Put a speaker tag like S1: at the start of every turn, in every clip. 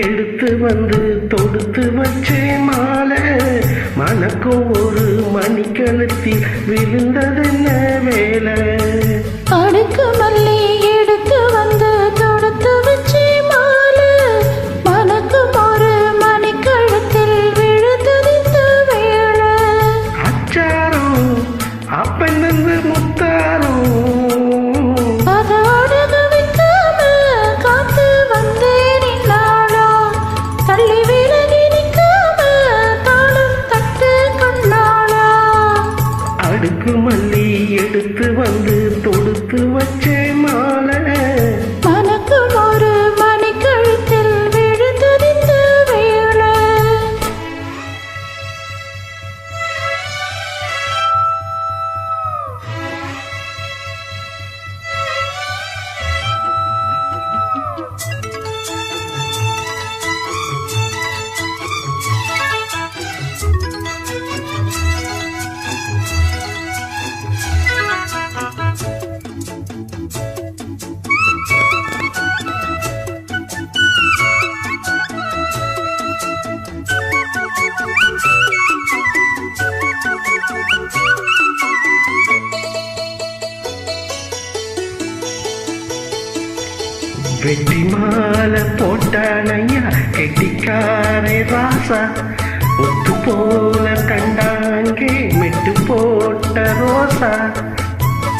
S1: எடுத்து வந்து தொடுத்து வச்சே மாலை மனக்கும் ஒரு மணிக்கழுத்தில் விழுந்ததென்ன வேலை.
S2: அடுக்கு மல்லி எடுத்து வந்து தொடுத்து வச்சே மாலை மனக்கும் ஒரு மணிக்கழுத்தில் விழுந்ததென்ன வேலை.
S1: அச்சாரம் அப்பெண்ணு முத்தாரம் அடுக்கு மல்லி எடுத்து வந்து தொடுத்து வச்சே மாலை
S2: மனக்கும் ஒரு மணிக்கழுத்தில் விழுந்ததென்ன வேலை.
S1: வெட்டி மாலை போட்டானையா கெட்டிக்காரே ராசா ஒத்து போல கண்டாங்கே மெட்டு போட்ட ரோசா.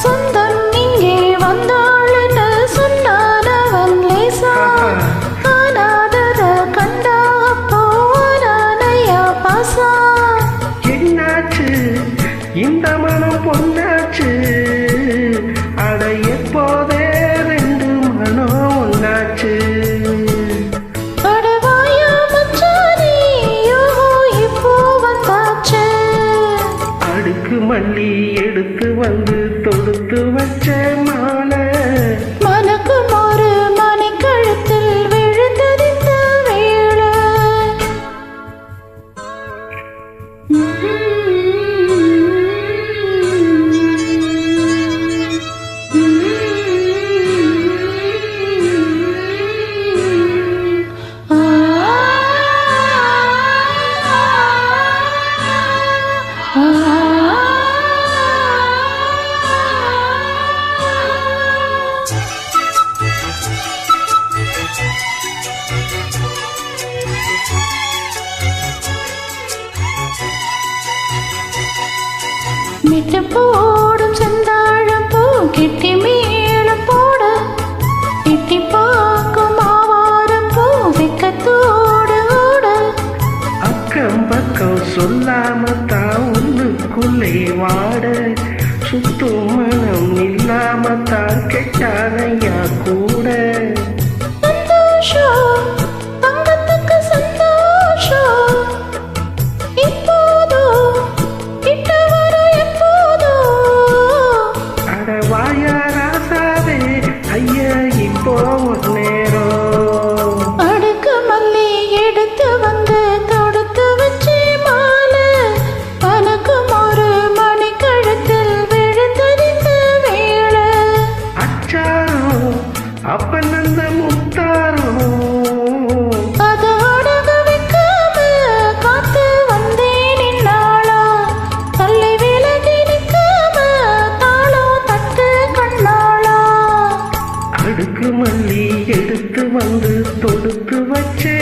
S2: சொந்தம் இங்கே வந்தாள்னு சொன்னானவன் லேசா காணாதத கண்டா போனானையா பாசா.
S1: என்னாச்சு இந்த மனம் பொன்னாச்சு அட எப்போதே ரெண்டு மனம் ஒன்னாச்சு.
S2: அடவாயா மச்சானே யோகோ இப்போ வந்தாச்சு.
S1: அடுக்கு மல்லி எடுத்து வந்து தொடுத்து வச்ச மாலை
S2: மனக்கும் ஒரு மணிக்கழுத்தில் விழுந்ததென்ன வேலை. மிட்டு போடும் செந்தாழம் பூ கெட்டி மேளம் போட எட்டி பார்க்கும் ஆவாரம் பூ வெக்கத்தோடு ஓட.
S1: அக்கம் பக்கம் சொல்லாம தான் உள்ளுக்குள்ளே வாட சுத்தும் மனம் இல்லாம தான் கெட்டானையா கூட.
S2: சந்தோஷம் தங்கத்துக்கு சந்தோஷம் இப்போதோ கிட்ட வர எப்போதோ.
S1: அடவாயா ராசாவே ஐயா இப்போ நேரம்.
S2: அடுக்கு மல்லி எடுத்து வந்து தொடுத்து வச்சே மாலை மனக்கும் ஒரு மணிக்கழுத்தில் விழுந்ததென்ன வேலை.
S1: அச்சாரம் அப்பனந்த முத்தாரம்
S2: அது அடக வைக்காம காத்து வந்தேன் இந்நாளா. தள்ளி விலகி நிற்காம தாளம் தட்டு கண்ணாளா.
S1: அடுக்கு மல்லி எடுத்து வந்து தொடுத்து வச்சே